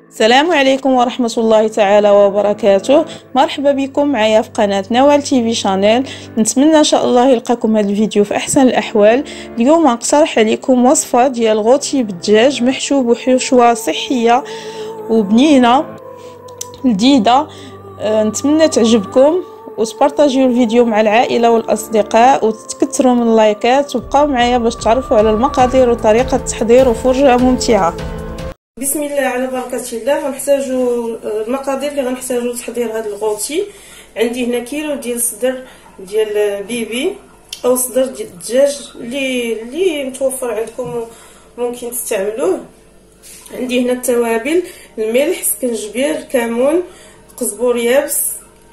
السلام عليكم ورحمة الله تعالى وبركاته. مرحبا بكم معايا في قناة نوال تي في شانيل. نتمنى ان شاء الله يلقاكم هذا الفيديو في احسن الاحوال. اليوم غنقترح عليكم وصفة ديال غوتي بالدجاج محشو بحشوة صحية وبنينة لذيذة. نتمنى تعجبكم وتبارطاجيو الفيديو مع العائلة والاصدقاء وتكثروا من اللايكات، وبقاو معايا باش تعرفوا على المقادير وطريقة التحضير وفرجة ممتعة. بسم الله على بركة الله. غنحتاجو المقادير اللي غنحتاجو لتحضير هذا الغوتي. عندي هنا كيلو ديال صدر ديال بيبي او صدر ديال الدجاج اللي متوفر عندكم ممكن تستعملوه. عندي هنا التوابل: الملح، سكنجبير، الكمون، قزبور يابس،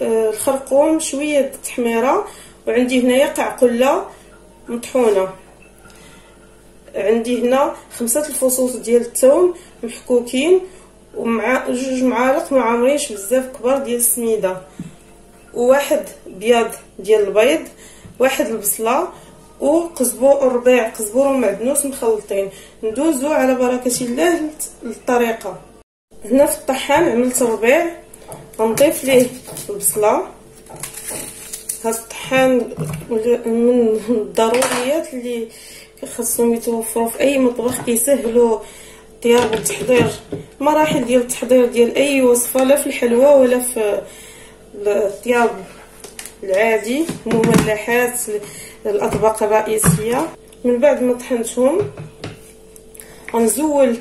الخرقوم، شويه التحميره، وعندي هنايا قعقله مطحونه. عندي هنا 5 الفصوص ديال الثوم محكوكين، ومع 2 معالق ما عامرينش بزاف كبار ديال السميده، وواحد بياض ديال البيض، واحد البصله، ربيع قزبور ومعدنوس مخلطين. ندوزو على بركه الله للطريقه. هنا في الطحان عملت ربيع، غنضيف ليه البصله. هذا الطحان من الضروريات اللي خاصهم يتوفروا في اي مطبخ، كيسهلوا طياب التحضير، مراحل ديال التحضير ديال اي وصفه، لا في الحلوى ولا في الطياب العادي، المملحات، الاطباق الرئيسيه. من بعد ما طحنتهم غنزول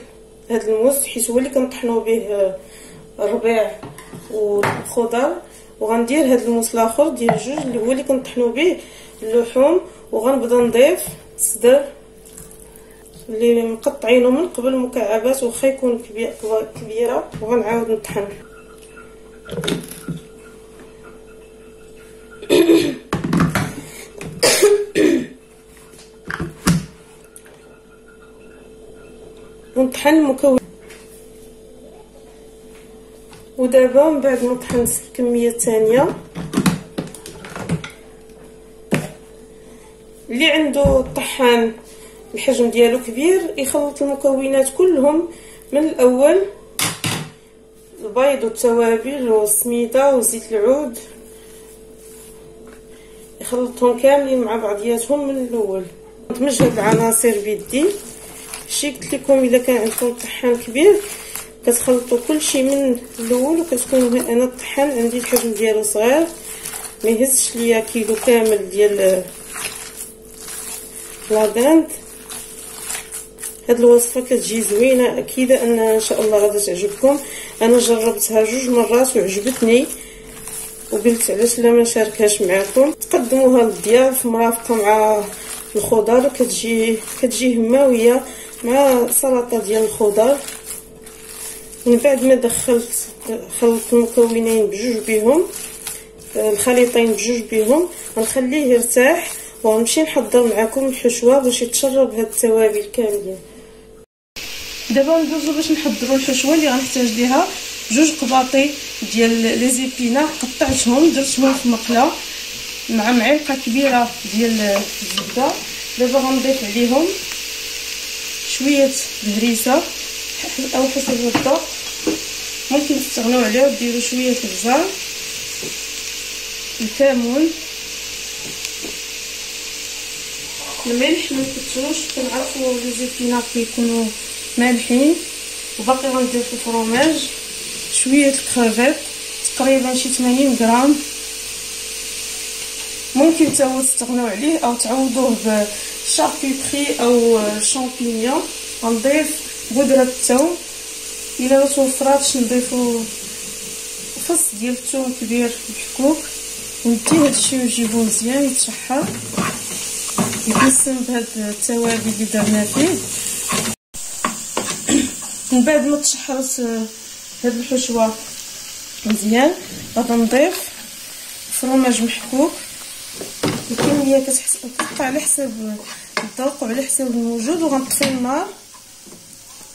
هذا الموس، حيت هو اللي كنطحنوا به الربيع والخضر، وغندير هذا الموس الاخر ديال الجوج اللي هو اللي كنطحنوا به اللحوم، وغنبدا نضيف الصدر اللي مقطعينه من قبل مكعبات واخا يكون كبيره، وغنعاود نطحن. ونطحن المكون. ودابا من بعد ما طحنت الكميه الثانيه، اللي عنده الطحان الحجم ديالو كبير يخلط المكونات كلهم من الاول: البيض والتوابل والسميده وزيت العود، يخلطهم كاملين مع بعضياتهم من الاول. ندمج هاد العناصر بيدي. شي قلت لكم الا كان عندكم طحان كبير كتخلطوا كلشي من الاول، وكتكون انا الطحان عندي الحجم ديالو صغير، ما يهزش ليا كيلو كامل ديال لاداند. هاد الوصفه كتجي زوينه، اكيده انها ان شاء الله غادي تعجبكم. انا جربتها 2 مرات وعجبتني، وقلت علاش لا ما نشاركهاش معكم. تقدموها للضياف مرافقه مع الخضر، كتجي هماويه مع سلطه ديال الخضر. من بعد ما خلطت المكونين بجوج بهم، الخليطين بجوج بهم، غنخليه يرتاح ونمشي نحضر معكم الحشوه باش يتشرب هاد التوابل كاملين. دابا ندوزو باش نحضروا الحشوه اللي غنحتاج ليها. 2 قباطي ديال لي زيبينا قطعتهم درتهم في مقله مع معلقه كبيره ديال الزبده. دابا غنضيف عليهم شويه الهريسه او حسب الذوق، ممكن تستغنوا عليه وديروا شويه البزار، الكمون، الملح ما نكتروش، كنعرفوا لي زيتينا كيكونوا مالحين. وباقي غندير في الفرماج شويه الكرافيط، تقريبا شي 80 غرام، ممكن حتى هو تستغنوا عليه او تعوضوه بشاركوتري او شامبينيون. غنضيف بودره الثوم، الا ما توفراتش نضيفوا فص ديال الثوم كبير محكوك، وندي هادشي ونجيبو مزيان يتشحر يتنسم بهاد التوابل اللي درنا فيه. من بعد ما تشحرت هاد الحشوه مزيان غادي نضيف فرماج محكوك. الكميه كتقطع على حساب الذوق وعلى حساب الموجود، وغنطفي النار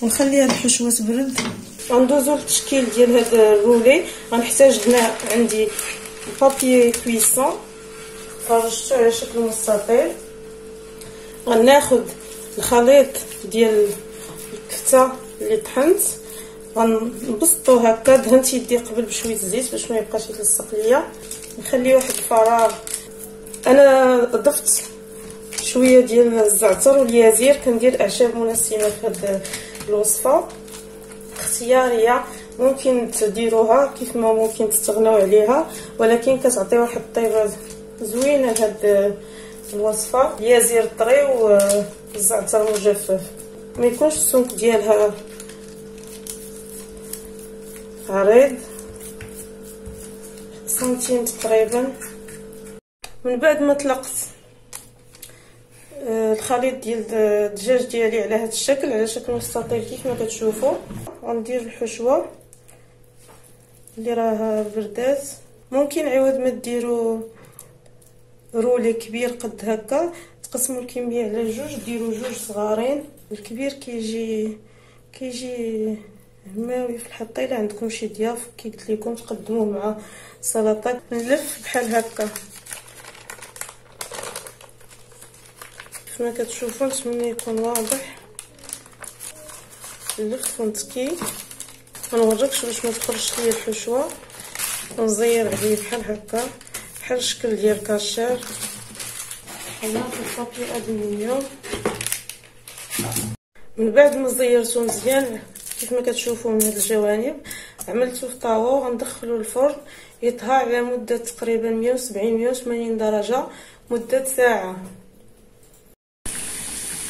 ونخلي هاد الحشوه تبرد. غندوزو للتشكيل ديال هاد الرولي. غنحتاج هنا عندي بابي كويسون، فرشته على شكل مستطيل، غناخد الخليط ديال الكفته اللي طحنت، غنبسطو هكا. دهنت يدي قبل بشويه الزيت باش ما يبقاش يتلصق ليا. نخلي واحد الفراغ. انا ضفت شويه ديال الزعتر واليازير، كندير اعشاب منسمه في هاد الوصفه، اختياريه، ممكن تديروها كيف ما ممكن تستغناو عليها، ولكن كتعطي واحد الطيبه زوينه لهاد الوصفه. اليازير طري والزعتر مجفف، ما يكونش السمك ديالها عريض، سنتيم تقريبا. من بعد ما طلقت الخليط ديال الدجاج ديالي على هذا الشكل، على شكل مستطيل كيف ما كتشوفوا، غندير الحشوه اللي راه بردات. ممكن عوض ما ديروا رولي كبير قد هكا، تقسموا الكميه على جوج، ديروا جوج صغارين. الكبير كيجي هماوي في الحطه. الا عندكم شي ضياف كي قلت لكم تقدموه مع سلطه. نلف بحال هكا كيف ما كتشوفوا، نتمنى يكون واضح. نلف ونتكي، ما نوريكش باش ما تخرجش ليا الحشوه، ونزير عليه بحال هكا بحال الشكل ديال كاشير. حنا في البابي الومنيوم. من بعد ما زيرتو مزيان كيف ما كتشوفوا من هاد الجوانب، عملته في طاوه غندخلو الفرن يطهى على مده تقريبا 170 180 درجه مده ساعه.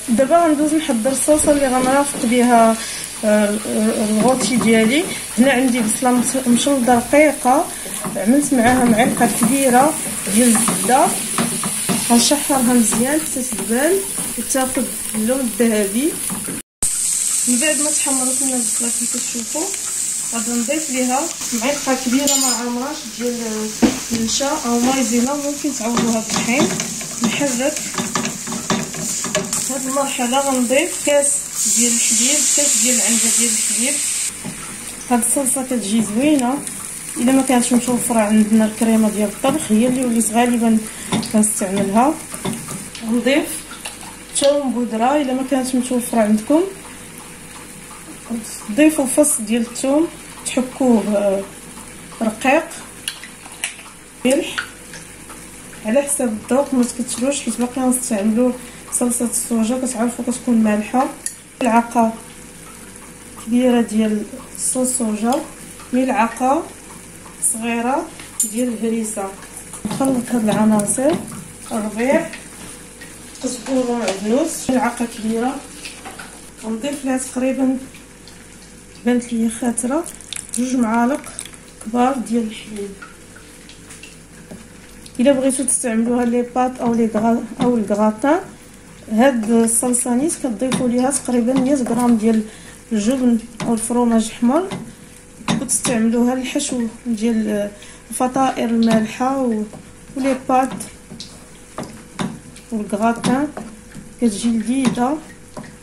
دابا غندوز نحضر الصلصه اللي غنرافق بها الغوتي ديالي. هنا عندي بصله مشلضه رقيقه، عملت معاها معلقه كبيره ديال الزبده، غنشحرها مزيان حتى تدبل وتاخد اللون الذهبي. من بعد ما تحمرت لنا البصله كما كتشوفوا، غادي نضيف ليها معلقه كبيره ما عمراش ديال النشا او مايزينا، ممكن تعوضوها بالطحين. نحرك. في هذه المرحله غنضيف كاس ديال الحليب، كاس ديال العنبه ديال الحليب. هاد الصلصه كتجي زوينه. الا ما كانتش متوفره عندنا الكريمه ديال الطبخ، هي اللي وليت غالبا كنستعملها. نضيف ثوم بودره الا ما كانتش متوفره عندكم. ضيفوا فص ديال الثوم، تحكوه رقيق. ملح على حساب الذوق، ما تكتروش حيت باقي غنستعملوا صلصه الصوجه كتعرفوا كتكون مالحه. ملعقه كبيره ديال صوص صوجا، ملعقه صغيره ديال الهريسه. نخلط هاد العناصر، الربيع، قزبور ومعدنوس، ملعقه كبيره. غنضيف لها تقريبا بانت لي خاتره 2 معالق كبار ديال الحليب. الا بغيتو تستعملوها لي باط او الكغاتان، هاد الصلصه نيت كتضيفوا ليها تقريبا 100 غرام ديال الجبن او الفرماج احمر، وتستعملوها للحشو ديال الفطائر المالحه ولي باط والكغاتان. كتجي لذيذه،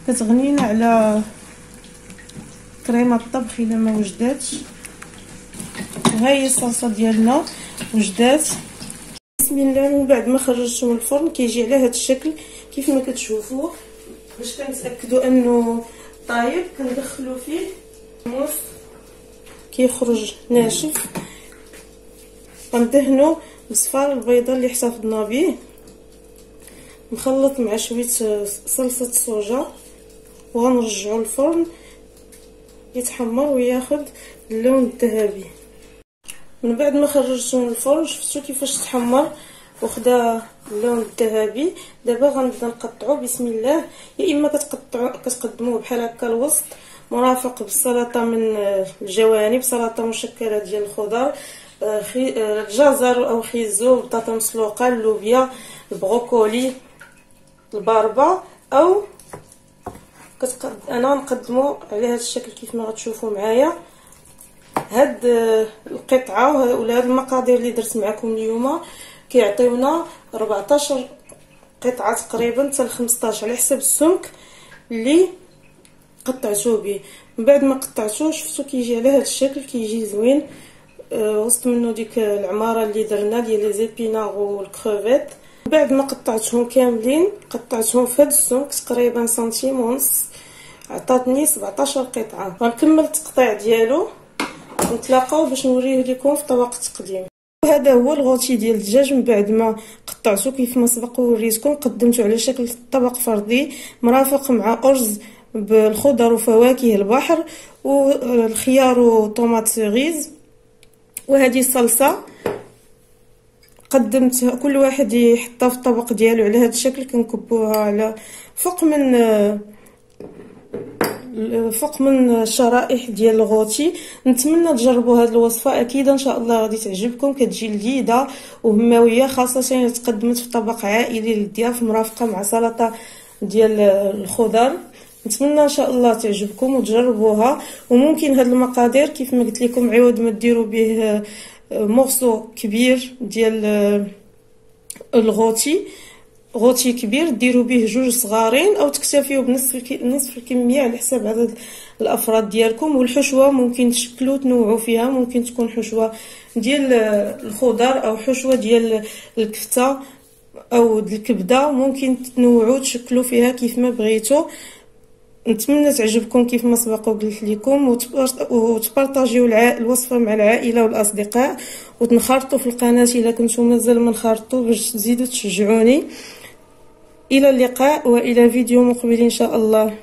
كتغنينا على كريمه الطبخ الا ما وجداتش. وها هي الصلصه ديالنا وجدات. بسم الله. من بعد ما خرجته من الفرن كيجي على هذا الشكل كيف ما كتشوفوا. باش كنتاكدوا انه طايب كندخلوا فيه موس كيخرج ناشف. غندهنوا بصفار البيضه اللي احتفظنا به، نخلط مع شويه صلصه الصوجا، وغنرجعوا الفرن يتحمر وياخد اللون الذهبي. من بعد ما خرجته من الفرن شفتوا كيفاش تحمر وخدا اللون الذهبي. دابا غنبدا نقطعو. بسم الله. يا اما كتقدموه بحال هكا الوسط مرافق بالسلطه من الجوانب، سلطه مشكله ديال الخضر، الجزر او خيزو، بطاطا مسلوقه، اللوبيا، البروكولي، الباربه، او انا نقدمو على هذا الشكل كيف ما غتشوفوا معايا. هاد القطعه ولا هاد المقادير اللي درت معكم اليوم كيعطيونا 14 قطعه تقريبا حتى ل 15 على حسب السمك اللي قطعتوه به. من بعد ما قطعتوه شفتوا كيجي على هذا الشكل، كيجي زوين. وسط منه ديك العماره اللي درنا ديال لي زيبينار والكروفيت. بعد ما قطعتهم كاملين قطعتهم في هذا السمك تقريبا سنتيم ونص، عطاتني 17 قطعه. غنكمل التقطيع ديالو ونتلاقاو باش نوريه لكم في طبق التقديم. وهذا هو الغوتي ديال الدجاج من بعد ما قطعته كيف ما سبق وريتكم. قدمته على شكل طبق فردي مرافق مع ارز بالخضر وفواكه البحر والخيار وطوماط سيغيز. وهذه الصلصه قدمت كل واحد يحطها في الطبق ديالو على هذا الشكل. كنكبوها على فوق من الشرائح ديال الغوتي. نتمنى تجربوا هذه الوصفه، اكيد ان شاء الله غادي تعجبكم. كتجي لذيذه وهماويه، خاصه الا تقدمت في طبق عائلي للضياف مرافقه مع سلطه ديال الخضر. نتمنى ان شاء الله تعجبكم وتجربوها. وممكن هاد المقادير كيف ما قلت لكم عوض ما ديروا به مورسو كبير ديال غوتي كبير، ديروا به جوج صغارين او تكتفيوا بنصف الكميه على حسب عدد الافراد ديالكم. والحشوه ممكن تشكلوا تنوعوا فيها، ممكن تكون حشوه ديال الخضر او حشوه ديال الكفته او الكبده، ممكن تنوعوا تشكلوا فيها كيف ما بغيتوا. نتمنى تعجبكم كيف ما سبق وقلت لكم، وتبارطاجيو الوصفه مع العائله والاصدقاء، وتنخرطوا في القناه الا كنتم مازال ما نخرطوا باش تزيدوا تشجعوني. الى اللقاء والى فيديو مقبل ان شاء الله.